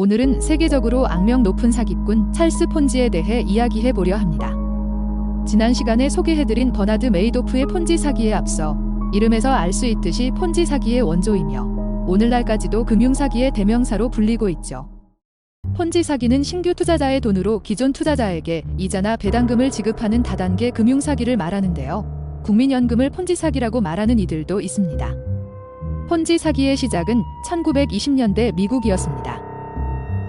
오늘은 세계적으로 악명 높은 사기꾼 찰스 폰지에 대해 이야기해 보려 합니다. 지난 시간에 소개해드린 버나드 메이도프의 폰지 사기에 앞서 이름에서 알 수 있듯이 폰지 사기의 원조이며 오늘날까지도 금융사기의 대명사로 불리고 있죠. 폰지 사기는 신규 투자자의 돈으로 기존 투자자에게 이자나 배당금을 지급하는 다단계 금융사기를 말하는데요. 국민연금을 폰지 사기라고 말하는 이들도 있습니다. 폰지 사기의 시작은 1920년대 미국이었습니다.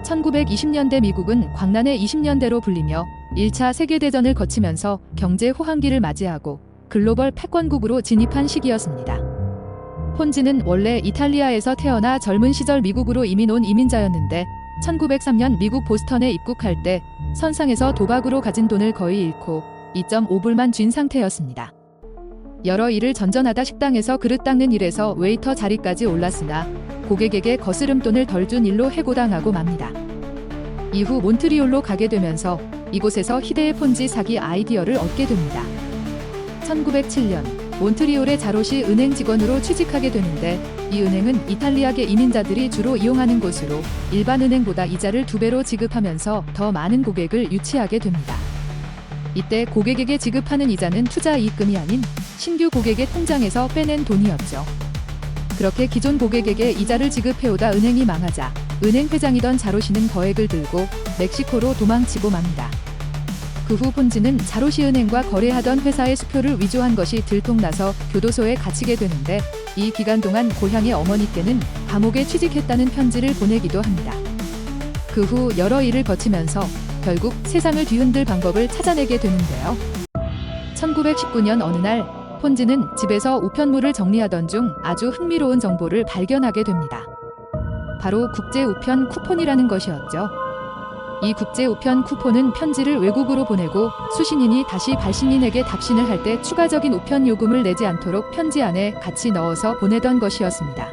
1920년대 미국은 광란의 20년대로 불리며 1차 세계대전을 거치면서 경제 호황기를 맞이하고 글로벌 패권국으로 진입한 시기였습니다. 폰지는 원래 이탈리아에서 태어나 젊은 시절 미국으로 이민 온 이민자였는데 1903년 미국 보스턴에 입국할 때 선상에서 도박으로 가진 돈을 거의 잃고 2.5불만 쥔 상태였습니다. 여러 일을 전전하다 식당에서 그릇 닦는 일에서 웨이터 자리까지 올랐으나 고객에게 거스름돈을 덜 준 일로 해고당하고 맙니다. 이후 몬트리올로 가게 되면서 이곳에서 희대의 폰지 사기 아이디어를 얻게 됩니다. 1907년 몬트리올의 자롯이 은행 직원으로 취직하게 되는데 이 은행은 이탈리아계 이민자들이 주로 이용하는 곳으로 일반 은행보다 이자를 2배로 지급하면서 더 많은 고객을 유치하게 됩니다. 이때 고객에게 지급하는 이자는 투자 이익금이 아닌 신규 고객의 통장에서 빼낸 돈이었죠. 그렇게 기존 고객에게 이자를 지급해오다 은행이 망하자 은행 회장이던 자로시는 거액을 들고 멕시코로 도망치고 맙니다. 그 후 폰지는 자로시 은행과 거래하던 회사의 수표를 위조한 것이 들통나서 교도소에 갇히게 되는데 이 기간 동안 고향의 어머니께는 감옥에 취직했다는 편지를 보내기도 합니다. 그 후 여러 일을 거치면서 결국 세상을 뒤흔들 방법을 찾아내게 되는데요. 1919년 어느 날 폰지는 집에서 우편물을 정리하던 중 아주 흥미로운 정보를 발견하게 됩니다. 바로 국제 우편 쿠폰이라는 것이었죠. 이 국제 우편 쿠폰은 편지를 외국으로 보내고 수신인이 다시 발신인에게 답신을 할 때 추가적인 우편 요금을 내지 않도록 편지 안에 같이 넣어서 보내던 것이었습니다.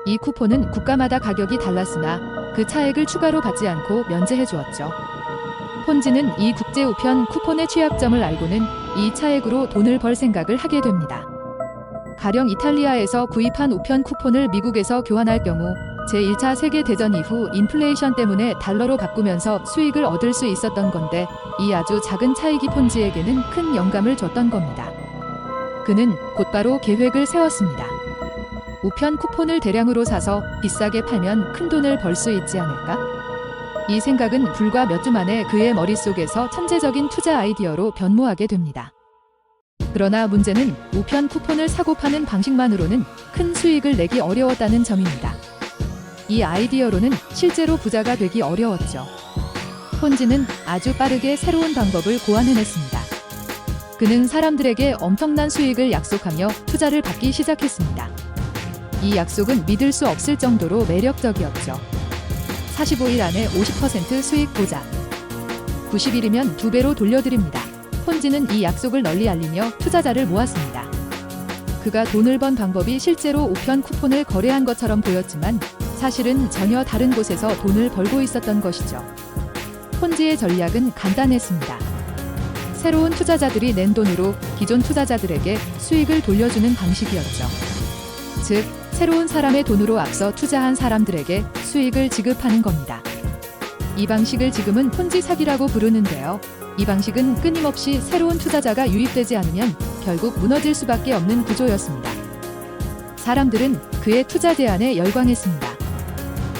이 쿠폰은 국가마다 가격이 달랐으나 그 차액을 추가로 받지 않고 면제해 주었죠. 폰지는 이 국제 우편 쿠폰의 취약점을 알고는 이 차액으로 돈을 벌 생각을 하게 됩니다. 가령 이탈리아에서 구입한 우편 쿠폰을 미국에서 교환할 경우 제1차 세계대전 이후 인플레이션 때문에 달러로 바꾸면서 수익을 얻을 수 있었던 건데 이 아주 작은 차익이 폰지에게는 큰 영감을 줬던 겁니다. 그는 곧바로 계획을 세웠습니다. 우편 쿠폰을 대량으로 사서 비싸게 팔면 큰 돈을 벌 수 있지 않을까? 이 생각은 불과 몇 주 만에 그의 머릿속에서 천재적인 투자 아이디어로 변모하게 됩니다. 그러나 문제는 우편 쿠폰을 사고 파는 방식만으로는 큰 수익을 내기 어려웠다는 점입니다. 이 아이디어로는 실제로 부자가 되기 어려웠죠. 폰지는 아주 빠르게 새로운 방법을 고안해냈습니다. 그는 사람들에게 엄청난 수익을 약속하며 투자를 받기 시작했습니다. 이 약속은 믿을 수 없을 정도로 매력적이었죠. 45일 안에 50% 수익 보장. 90일이면 2배로 돌려드립니다. 폰지는 이 약속을 널리 알리며 투자자를 모았습니다. 그가 돈을 번 방법이 실제로 우편 쿠폰을 거래한 것처럼 보였지만 사실은 전혀 다른 곳에서 돈을 벌고 있었던 것이죠. 폰지의 전략은 간단했습니다. 새로운 투자자들이 낸 돈으로 기존 투자자들에게 수익을 돌려주는 방식이었죠. 즉, 새로운 사람의 돈으로 앞서 투자한 사람들에게 수익을 지급하는 겁니다. 이 방식을 지금은 폰지 사기라고 부르는데요. 이 방식은 끊임없이 새로운 투자자가 유입되지 않으면 결국 무너질 수밖에 없는 구조였습니다. 사람들은 그의 투자 제안에 열광했습니다.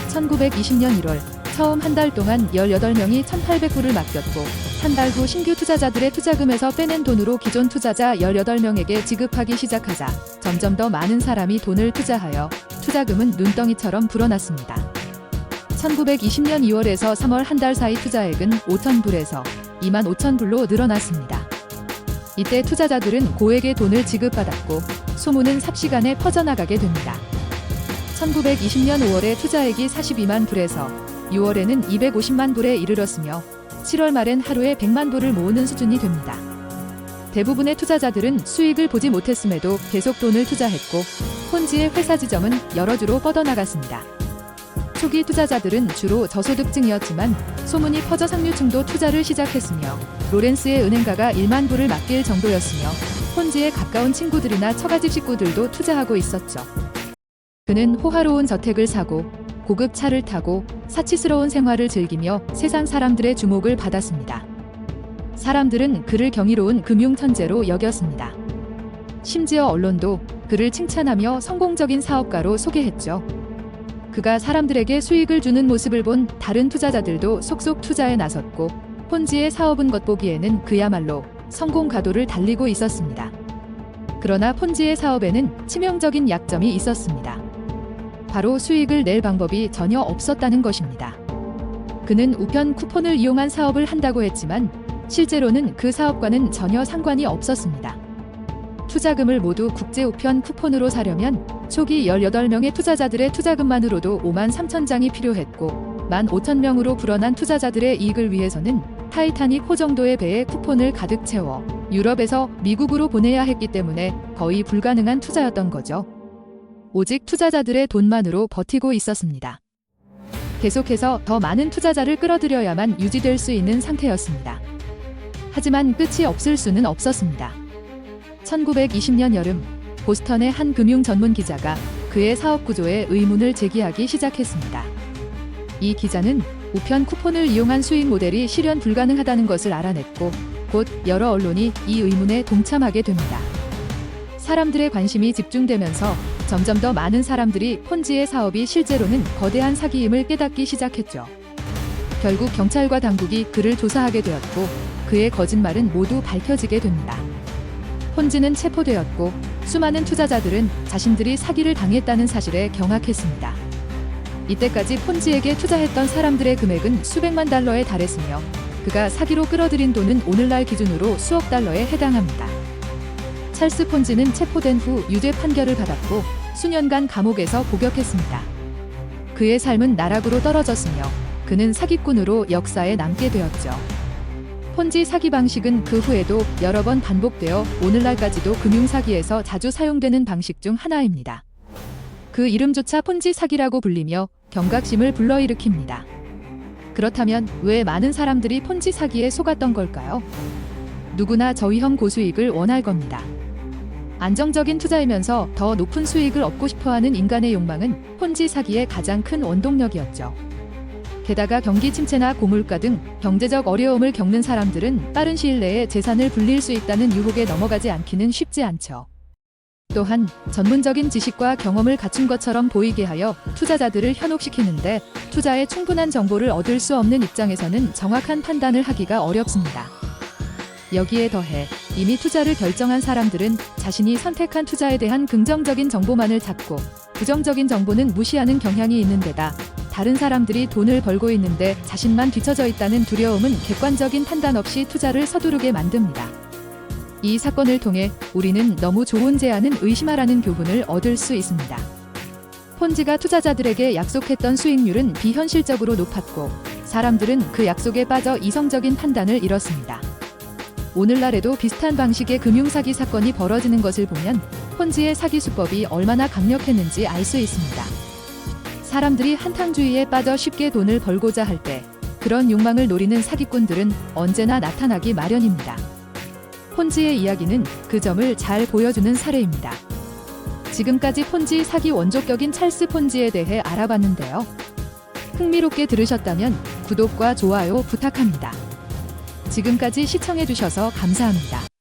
1920년 1월 처음 한 달 동안 18명이 1,800불을 맡겼고 한 달 후 신규 투자자들의 투자금에서 빼낸 돈으로 기존 투자자 18명에게 지급하기 시작하자 점점 더 많은 사람이 돈을 투자하여 투자금은 눈덩이처럼 불어났습니다. 1920년 2월에서 3월 한 달 사이 투자액은 5,000불에서 25,000불로 늘어났습니다. 이때 투자자들은 고액의 돈을 지급받았고 소문은 삽시간에 퍼져나가게 됩니다. 1920년 5월에 투자액이 42만 불에서 6월에는 250만 불에 이르렀으며 7월 말엔 하루에 100만 불을 모으는 수준이 됩니다. 대부분의 투자자들은 수익을 보지 못했음에도 계속 돈을 투자했고 폰지의 회사 지점은 여러 주로 뻗어나갔습니다. 초기 투자자들은 주로 저소득층이었지만 소문이 퍼져 상류층도 투자를 시작했으며 로렌스의 은행가가 1만 불을 맡길 정도였으며 폰지에 가까운 친구들이나 처가집 식구들도 투자하고 있었죠. 그는 호화로운 저택을 사고 고급 차를 타고 사치스러운 생활을 즐기며 세상 사람들의 주목을 받았습니다. 사람들은 그를 경이로운 금융 천재로 여겼습니다. 심지어 언론도 그를 칭찬하며 성공적인 사업가로 소개했죠. 그가 사람들에게 수익을 주는 모습을 본 다른 투자자들도 속속 투자에 나섰고 폰지의 사업은 겉보기에는 그야말로 성공 가도를 달리고 있었습니다. 그러나 폰지의 사업에는 치명적인 약점이 있었습니다. 바로 수익을 낼 방법이 전혀 없었다는 것입니다. 그는 우편 쿠폰을 이용한 사업을 한다고 했지만 실제로는 그 사업과는 전혀 상관이 없었습니다. 투자금을 모두 국제 우편 쿠폰으로 사려면 초기 18명의 투자자들의 투자금만으로도 5만 3천 장이 필요했고 1만 5천 명으로 불어난 투자자들의 이익을 위해서는 타이타닉 호 정도의 배에 쿠폰을 가득 채워 유럽에서 미국으로 보내야 했기 때문에 거의 불가능한 투자였던 거죠. 오직 투자자들의 돈만으로 버티고 있었습니다. 계속해서 더 많은 투자자를 끌어들여야만 유지될 수 있는 상태였습니다. 하지만 끝이 없을 수는 없었습니다. 1920년 여름, 보스턴의 한 금융 전문 기자가 그의 사업 구조에 의문을 제기하기 시작했습니다. 이 기자는 우편 쿠폰을 이용한 수익 모델이 실현 불가능하다는 것을 알아냈고 곧 여러 언론이 이 의문에 동참하게 됩니다. 사람들의 관심이 집중되면서 점점 더 많은 사람들이 폰지의 사업이 실제로는 거대한 사기임을 깨닫기 시작했죠. 결국 경찰과 당국이 그를 조사하게 되었고 그의 거짓말은 모두 밝혀지게 됩니다. 폰지는 체포되었고 수많은 투자자들은 자신들이 사기를 당했다는 사실에 경악했습니다. 이때까지 폰지에게 투자했던 사람들의 금액은 수백만 달러에 달했으며 그가 사기로 끌어들인 돈은 오늘날 기준으로 수억 달러에 해당합니다. 찰스 폰지는 체포된 후 유죄 판결을 받았고 수년간 감옥에서 복역했습니다. 그의 삶은 나락으로 떨어졌으며 그는 사기꾼으로 역사에 남게 되었죠. 폰지 사기 방식은 그 후에도 여러 번 반복되어 오늘날까지도 금융사기에서 자주 사용되는 방식 중 하나입니다. 그 이름조차 폰지 사기라고 불리며 경각심을 불러일으킵니다. 그렇다면 왜 많은 사람들이 폰지 사기에 속았던 걸까요? 누구나 저위험 고수익을 원할 겁니다. 안정적인 투자이면서 더 높은 수익을 얻고 싶어하는 인간의 욕망은 폰지 사기의 가장 큰 원동력이었죠. 게다가 경기 침체나 고물가 등 경제적 어려움을 겪는 사람들은 빠른 시일 내에 재산을 불릴 수 있다는 유혹에 넘어가지 않기는 쉽지 않죠. 또한 전문적인 지식과 경험을 갖춘 것처럼 보이게 하여 투자자들을 현혹시키는데 투자에 충분한 정보를 얻을 수 없는 입장에서는 정확한 판단을 하기가 어렵습니다. 여기에 더해 이미 투자를 결정한 사람들은 자신이 선택한 투자에 대한 긍정적인 정보만을 찾고 부정적인 정보는 무시하는 경향이 있는 데다 다른 사람들이 돈을 벌고 있는데 자신만 뒤처져 있다는 두려움은 객관적인 판단 없이 투자를 서두르게 만듭니다. 이 사건을 통해 우리는 너무 좋은 제안은 의심하라는 교훈을 얻을 수 있습니다. 폰지가 투자자들에게 약속했던 수익률은 비현실적으로 높았고 사람들은 그 약속에 빠져 이성적인 판단을 잃었습니다. 오늘날에도 비슷한 방식의 금융사기 사건이 벌어지는 것을 보면 폰지의 사기 수법이 얼마나 강력했는지 알 수 있습니다. 사람들이 한탕주의에 빠져 쉽게 돈을 벌고자 할 때 그런 욕망을 노리는 사기꾼들은 언제나 나타나기 마련입니다. 폰지의 이야기는 그 점을 잘 보여주는 사례입니다. 지금까지 폰지 사기 원조격인 찰스 폰지에 대해 알아봤는데요. 흥미롭게 들으셨다면 구독과 좋아요 부탁합니다. 지금까지 시청해주셔서 감사합니다.